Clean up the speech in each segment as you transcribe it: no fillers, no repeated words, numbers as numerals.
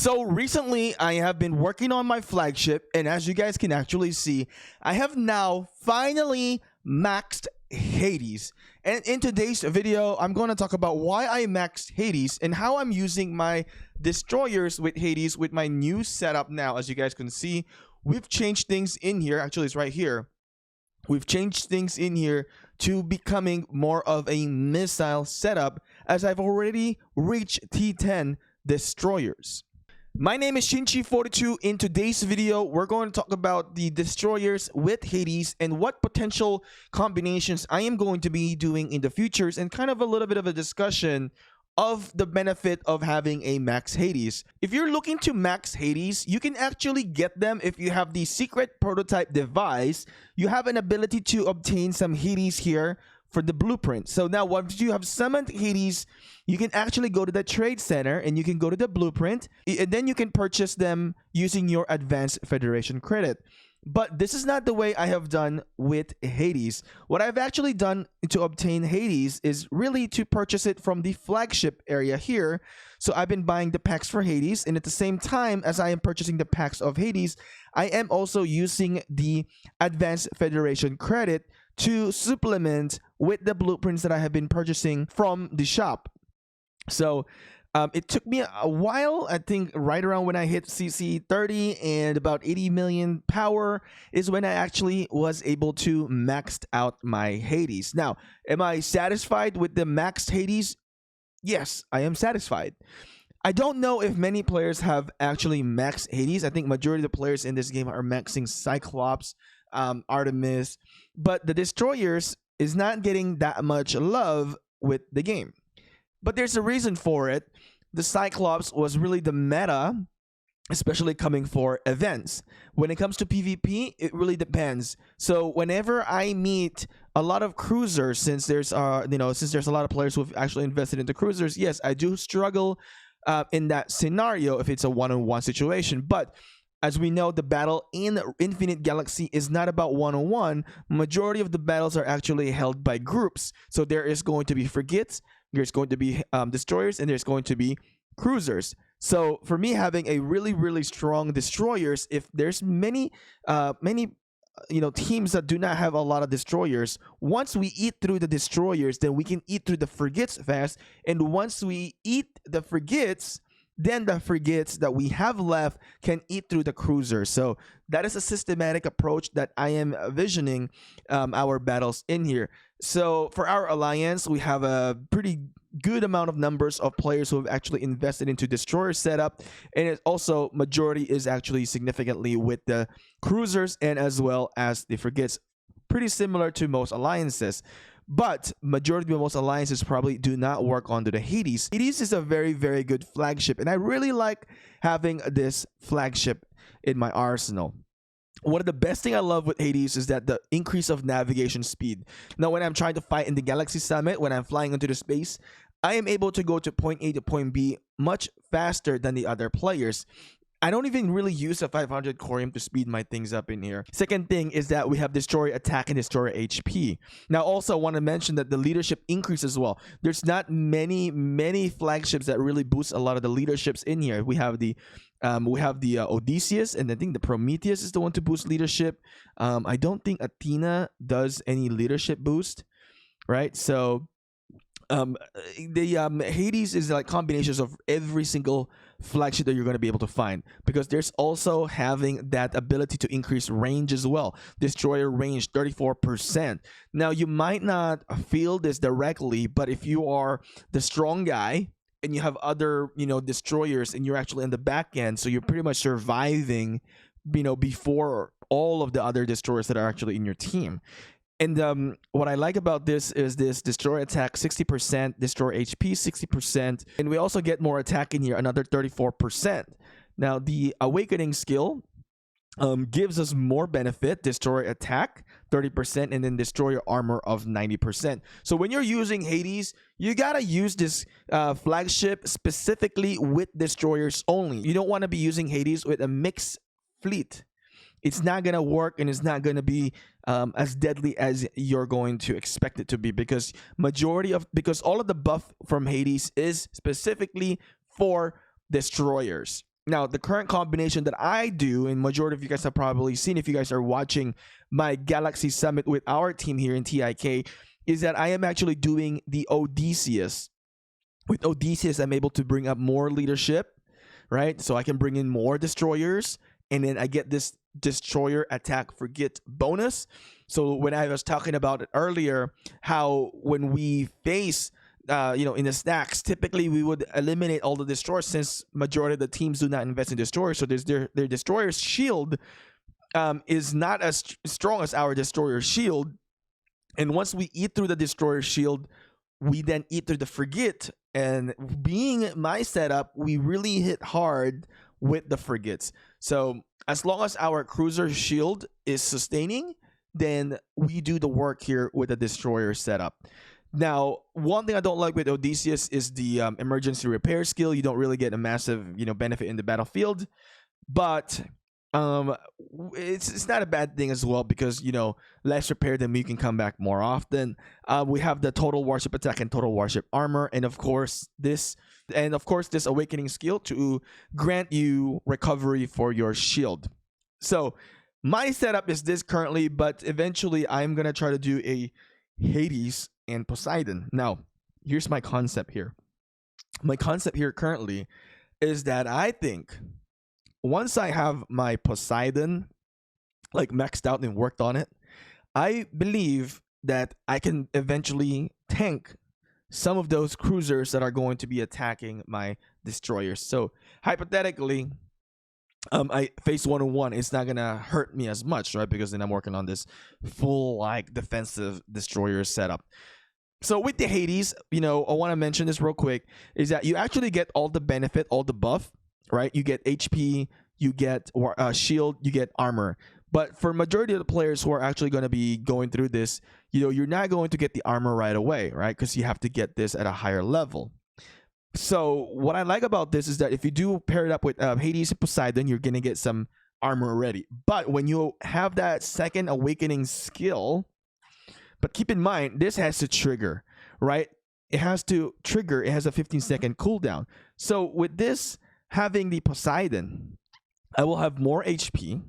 So recently, I have been working on my flagship, and as you guys can actually see, I have now finally maxed Hades. And in today's video, I'm going to talk about why I maxed Hades and how I'm using my destroyers with Hades with my new setup now. As you guys can see, we've changed things in here. Actually, it's right here. We've changed things in here to becoming more of a missile setup, as I've already reached T10 destroyers. My name is Shinchi42. In today's video, we're going to talk about the destroyers with Hades and what potential combinations I am going to be doing in the futures, and kind of a little bit of a discussion of the benefit of having a max Hades. If you're looking to max Hades, you can actually get them if you have the secret prototype device. You have an ability to obtain some Hades here for the blueprint. So now once you have summoned Hades, you can actually go to the trade center and you can go to the blueprint, and then you can purchase them using your advanced federation credit. But this is not the way I have done with Hades. What I've actually done to obtain Hades is really to purchase it from the flagship area here. So I've been buying the packs for Hades, and at the same time as I am purchasing the packs of Hades, I am also using the advanced federation credit to supplement with the blueprints that I have been purchasing from the shop. So it took me a while. I think right around when I hit CC 30 and about 80 million power is when I actually was able to max out my Hades. Now, am I satisfied with the maxed Hades? Yes, I am satisfied. I don't know if many players have actually maxed Hades. I think majority of the players in this game are maxing Cyclops, Artemis, but the destroyers is not getting that much love with the game. But there's a reason for it. The Cyclops was really the meta, especially coming for events. When it comes to PvP, it really depends. So whenever I meet a lot of cruisers, since there's since there's a lot of players who have actually invested into cruisers, yes, I do struggle in that scenario if it's a one-on-one situation. But as we know, the battle in Infinite Galaxy is not about one-on-one. Majority of the battles are actually held by groups. So there is going to be frigates, there's going to be destroyers, and there's going to be cruisers. So for me, having a really strong destroyers, if there's many teams that do not have a lot of destroyers, once we eat through the destroyers, then we can eat through the frigates fast. And once we eat the frigates, then the frigates that we have left can eat through the cruisers. So that is a systematic approach that I am visioning our battles in here. So for our alliance, we have a pretty good amount of numbers of players who have actually invested into destroyer setup, and it also majority is actually significantly with the cruisers and as well as the frigates, pretty similar to most alliances. But majority of most alliances probably do not work onto the Hades. Hades is a very good flagship, and I really like having this flagship in my arsenal. One of the best thing I love with Hades is that the increase of navigation speed. Now, when I'm trying to fight in the Galaxy Summit, when I'm flying into the space, I am able to go to point A to point B much faster than the other players. I don't even really use a 500 corium to speed my things up in here. Second thing is that we have destroyer attack and destroyer HP. Now also I want to mention that the leadership increase as well. There's not many flagships that really boost a lot of the leaderships in here. We have the Odysseus, and I think the Prometheus is the one to boost leadership. I don't think Athena does any leadership boost, right? So the Hades is like combinations of every single flagship that you're going to be able to find, because there's also having that ability to increase range as well. Destroyer range 34%. Now you might not feel this directly, but if you are the strong guy and you have other destroyers and you're actually in the back end, so you're pretty much surviving before all of the other destroyers that are actually in your team. And what I like about this is this destroyer attack 60%, destroyer HP 60%, and we also get more attack in here, another 34%. Now the awakening skill gives us more benefit, destroyer attack 30%, and then destroyer armor of 90%. So when you're using Hades, you gotta use this flagship specifically with destroyers only. You don't want to be using Hades with a mixed fleet. It's not going to work, and it's not going to be as deadly as you're going to expect it to be, because all of the buff from Hades is specifically for destroyers. Now, the current combination that I do, and majority of you guys have probably seen if you guys are watching my Galaxy Summit with our team here in TIK, is that I am actually doing the Odysseus. With Odysseus, I'm able to bring up more leadership, right? So I can bring in more destroyers, and then I get this destroyer attack forget bonus. So when I was talking about it earlier, how when we face in the stacks, typically we would eliminate all the destroyers since majority of the teams do not invest in destroyers. So their destroyer's shield is not as strong as our destroyer shield. And once we eat through the destroyer shield, we then eat through the frigate. And being my setup, we really hit hard with the frigates. So as long as our cruiser shield is sustaining, then we do the work here with the destroyer setup. Now, one thing I don't like with Odysseus is the emergency repair skill. You don't really get a massive, benefit in the battlefield, but it's not a bad thing as well because less repair, then we can come back more often. We have the total warship attack and total warship armor, and of course this awakening skill to grant you recovery for your shield. So my setup is this currently, but eventually I'm gonna try to do a Hades and Poseidon. Now, here's my concept here. My concept here currently is that I think once I have my Poseidon like maxed out and worked on it, I believe that I can eventually tank some of those cruisers that are going to be attacking my destroyers. So hypothetically, I face 1-on-1, it's not gonna hurt me as much, right? Because then I'm working on this full like defensive destroyer setup. So with the Hades, I want to mention this real quick, is that you actually get all the benefit, all the buff, right? You get HP, you get shield, you get armor. But for majority of the players who are actually going to be going through this, you're not going to get the armor right away, right? Because you have to get this at a higher level. So what I like about this is that if you do pair it up with Hades and Poseidon, you're going to get some armor already. But when you have that second awakening skill, but keep in mind, this has to trigger, right? It has to trigger. It has a 15-second cooldown. So with this, having the Poseidon, I will have more HP.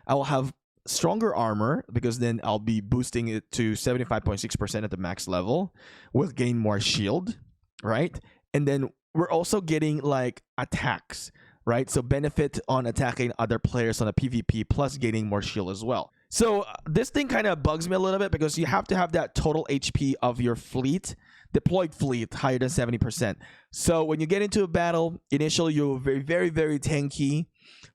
I will have stronger armor because then I'll be boosting it to 75.6% at the max level. We'll gain more shield, right? And then we're also getting like attacks, right? So benefit on attacking other players on a PvP plus gaining more shield as well. So this thing kind of bugs me a little bit because you have to have that total HP of your fleet, deployed fleet, higher than 70%. So when you get into a battle, initially you're very, very, very tanky,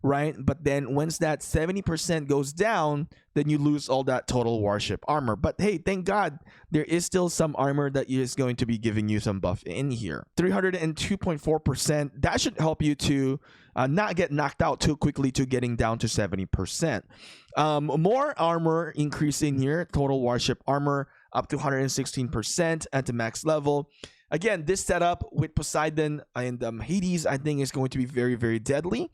right? But then once that 70% goes down, then you lose all that total warship armor. But hey, thank God there is still some armor that is going to be giving you some buff in here. 302.4%. That should help you to not get knocked out too quickly to getting down to 70%. More armor increase in here. Total warship armor up to 116% at the max level. Again, this setup with Poseidon and Hades, I think is going to be very, very deadly.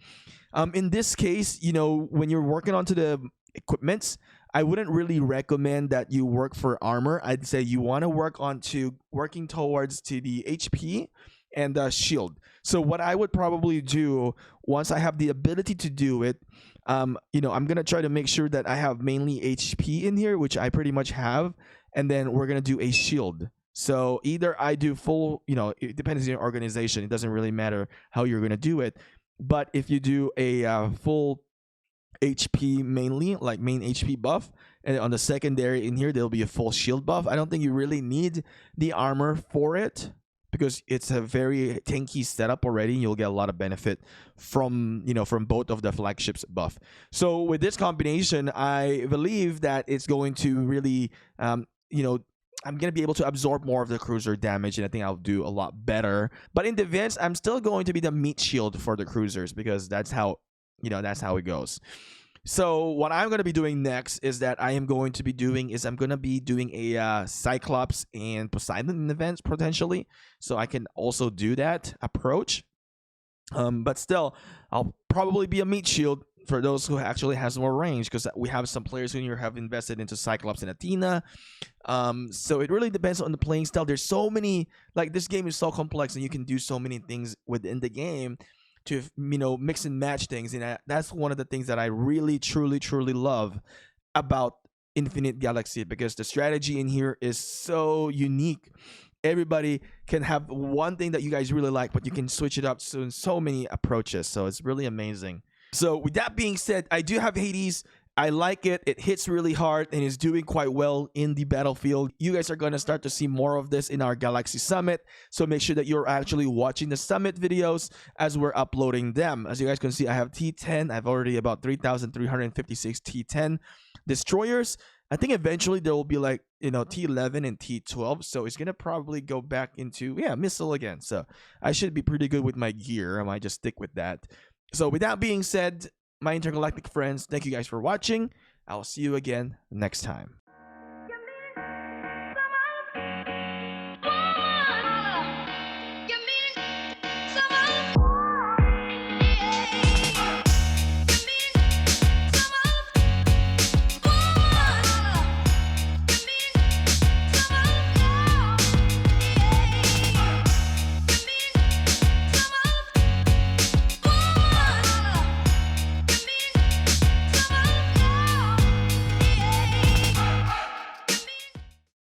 In this case, when you're working onto the equipments, I wouldn't really recommend that you work for armor. I'd say you want to working towards to the HP and the shield. So what I would probably do once I have the ability to do it, I'm gonna try to make sure that I have mainly HP in here, which I pretty much have, and then we're gonna do a shield. So either I do full, it depends on your organization. It doesn't really matter how you're gonna do it. But if you do a full HP mainly, like main HP buff, and on the secondary in here, there'll be a full shield buff. I don't think you really need the armor for it because it's a very tanky setup already. You'll get a lot of benefit from both of the flagships buff. So with this combination, I believe that it's going to really, I'm going to be able to absorb more of the cruiser damage, and I think I'll do a lot better. But in defense, I'm still going to be the meat shield for the cruisers because that's how it goes. So what I'm going to be doing next is that I'm going to be doing a Cyclops and Poseidon events potentially. So I can also do that approach. But still, I'll probably be a meat shield for those who actually has more range, because we have some players who have invested into Cyclops and Athena. So it really depends on the playing style. There's so many, like, this game is so complex and you can do so many things within the game to mix and match things, and that's one of the things that I really truly love about Infinite Galaxy, because the strategy in here is so unique. Everybody can have one thing that you guys really like, but you can switch it up in so many approaches. So it's really amazing. So with that being said, I do have Hades. I like it. It hits really hard and is doing quite well in the battlefield. You guys are going to start to see more of this in our Galaxy Summit. So make sure that you're actually watching the Summit videos as we're uploading them. As you guys can see, I have T10. I have already about 3,356 T10 destroyers. I think eventually there will be like, T11 and T12. So it's going to probably go back into, missile again. So I should be pretty good with my gear. I might just stick with that. So with that being said, my intergalactic friends, thank you guys for watching. I'll see you again next time.